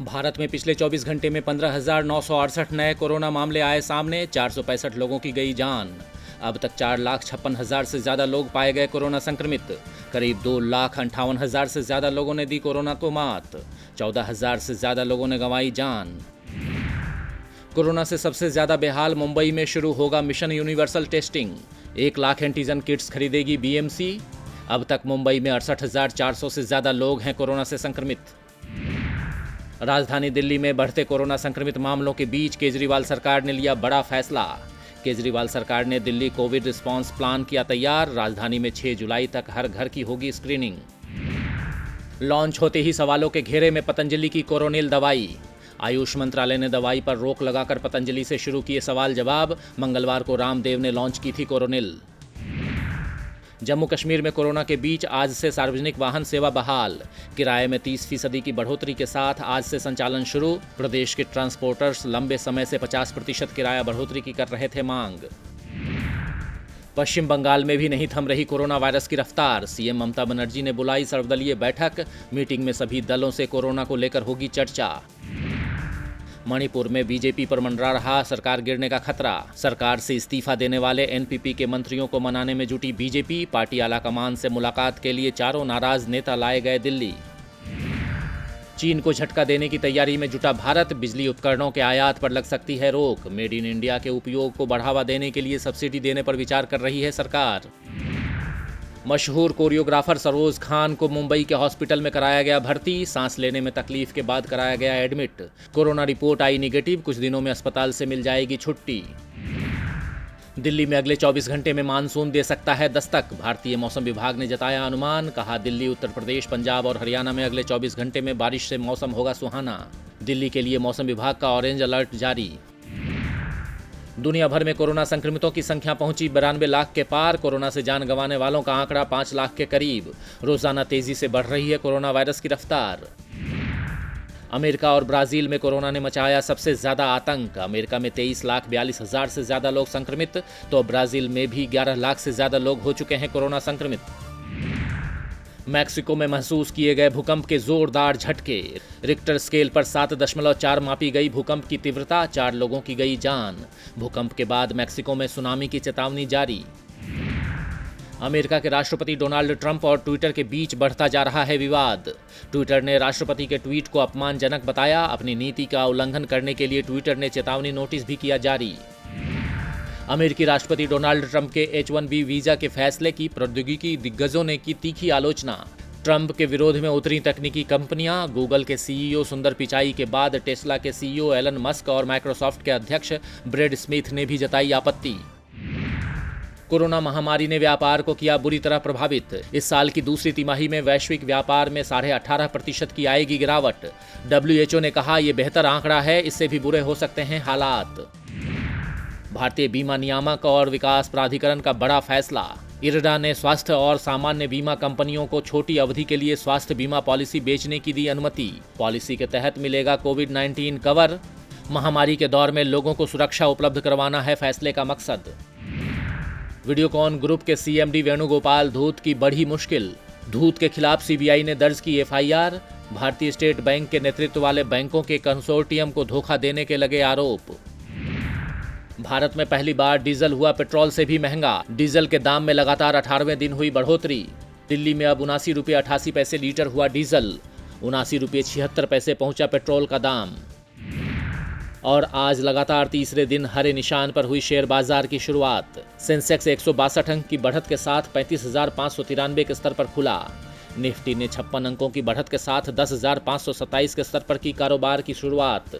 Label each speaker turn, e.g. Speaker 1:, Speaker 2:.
Speaker 1: भारत में पिछले 24 घंटे में 15,968 नए कोरोना मामले आए सामने, 465 लोगों की गई जान। अब तक 4,56,000 से ज़्यादा लोग पाए गए कोरोना संक्रमित। करीब 2,58,000 से ज़्यादा लोगों ने दी कोरोना को मात। 14,000 से ज़्यादा लोगों ने गंवाई जान। कोरोना से सबसे ज़्यादा बेहाल मुंबई में शुरू होगा mission universal testing. 1 lakh antigen kits खरीदेगी बीएमसी। अब तक मुंबई में 68,400 से ज़्यादा लोग हैं कोरोना से संक्रमित। राजधानी दिल्ली में बढ़ते कोरोना संक्रमित मामलों के बीच केजरीवाल सरकार ने लिया बड़ा फैसला। केजरीवाल सरकार ने दिल्ली कोविड रिस्पांस प्लान किया तैयार। राजधानी में 6 जुलाई तक हर घर की होगी स्क्रीनिंग। लॉन्च होते ही सवालों के घेरे में पतंजलि की कोरोनिल दवाई। आयुष मंत्रालय ने दवाई पर रोक लगाकर पतंजलि से शुरू किए सवाल जवाब। मंगलवार को रामदेव ने लॉन्च की थी कोरोनिल। जम्मू कश्मीर में कोरोना के बीच आज से सार्वजनिक वाहन सेवा बहाल। किराए में 30% की बढ़ोतरी के साथ आज से संचालन शुरू। प्रदेश के ट्रांसपोर्टर्स लंबे समय से 50% किराया बढ़ोतरी की कर रहे थे मांग। पश्चिम बंगाल में भी नहीं थम रही कोरोना वायरस की रफ्तार। सीएम ममता बनर्जी ने बुलाई सर्वदलीय बैठक। मीटिंग में सभी दलों से कोरोना को लेकर होगी चर्चा। मणिपुर में बीजेपी पर मंडरा रहा सरकार गिरने का खतरा। सरकार से इस्तीफा देने वाले एनपीपी के मंत्रियों को मनाने में जुटी बीजेपी। पार्टी आलाकमान से मुलाकात के लिए चारों नाराज नेता लाए गए दिल्ली। चीन को झटका देने की तैयारी में जुटा भारत। बिजली उपकरणों के आयात पर लग सकती है रोक। मेड इन इंडिया के उपयोग को बढ़ावा देने के लिए सब्सिडी देने पर विचार कर रही है सरकार। मशहूर कोरियोग्राफर सरोज खान को मुंबई के हॉस्पिटल में कराया गया भर्ती। सांस लेने में तकलीफ के बाद कराया गया एडमिट। कोरोना रिपोर्ट आई निगेटिव। कुछ दिनों में अस्पताल से मिल जाएगी छुट्टी। दिल्ली में अगले 24 घंटे में मानसून दे सकता है दस्तक। भारतीय मौसम विभाग ने जताया अनुमान। कहा दिल्ली, उत्तर प्रदेश, पंजाब और हरियाणा में अगले 24 घंटे में बारिश से मौसम होगा सुहाना। दिल्ली के लिए मौसम विभाग का ऑरेंज अलर्ट जारी। दुनिया भर में कोरोना संक्रमितों की संख्या पहुंची 92 लाख के पार। कोरोना से जान गंवाने वालों का आंकड़ा 5 लाख के करीब। रोजाना तेजी से बढ़ रही है कोरोना वायरस की रफ्तार। अमेरिका और ब्राजील में कोरोना ने मचाया सबसे ज्यादा आतंक। अमेरिका में 23,42,000 से ज्यादा लोग संक्रमित, तो ब्राजील में भी 11 लाख से ज्यादा लोग हो चुके हैं कोरोना संक्रमित। मैक्सिको में महसूस किए गए भूकंप के जोरदार झटके। रिक्टर स्केल पर 7.4 मापी गई भूकंप की तीव्रता। 4 लोगों की गई जान। भूकंप के बाद मैक्सिको में सुनामी की चेतावनी जारी। अमेरिका के राष्ट्रपति डोनाल्ड ट्रंप और ट्विटर के बीच बढ़ता जा रहा है विवाद। ट्विटर ने राष्ट्रपति के ट्वीट को अपमानजनक बताया। अपनी नीति का उल्लंघन करने के लिए ट्विटर ने चेतावनी नोटिस भी किया जारी। अमेरिकी राष्ट्रपति डोनाल्ड ट्रंप के H-1B वीजा के फैसले की प्रौद्योगिकी दिग्गजों ने की तीखी आलोचना। ट्रंप के विरोध में उतरी तकनीकी कंपनियां। गूगल के सीईओ सुंदर पिचाई के बाद टेस्ला के सीईओ एलन मस्क और माइक्रोसॉफ्ट के अध्यक्ष ब्रैड स्मिथ ने भी जताई आपत्ति। कोरोना महामारी ने व्यापार को किया बुरी तरह प्रभावित। इस साल की दूसरी तिमाही में वैश्विक व्यापार में 18.5% की आएगी गिरावट। WHO ने कहा यह बेहतर आंकड़ा है, इससे भी बुरे हो सकते हैं हालात। भारतीय बीमा नियामक और विकास प्राधिकरण का बड़ा फैसला। इरडा ने स्वास्थ्य और सामान्य बीमा कंपनियों को छोटी अवधि के लिए स्वास्थ्य बीमा पॉलिसी बेचने की दी अनुमति। पॉलिसी के तहत मिलेगा कोविड-19 कवर। महामारी के दौर में लोगों को सुरक्षा उपलब्ध करवाना है फैसले का मकसद। वीडियोकॉन ग्रुप के CMD वेणुगोपाल धूत की बढ़ी मुश्किल। धूत के खिलाफ CBI ने दर्ज की FIR। भारतीय स्टेट बैंक के नेतृत्व वाले बैंकों के कंसोर्टियम को धोखा देने के लगे आरोप। भारत में पहली बार डीजल हुआ पेट्रोल से भी महंगा। डीजल के दाम में लगातार 18वें दिन हुई बढ़ोतरी। दिल्ली में अब 79 रुपये 88 पैसे लीटर हुआ डीजल। 79 रुपये 76 पैसे पहुंचा पेट्रोल का दाम। और आज लगातार तीसरे दिन हरे निशान पर हुई शेयर बाजार की शुरुआत। सेंसेक्स 162 अंक की बढ़त के साथ 35,593 के स्तर पर खुला। निफ्टी ने 56 अंकों की बढ़त के साथ 10,527 के स्तर पर की कारोबार की शुरुआत।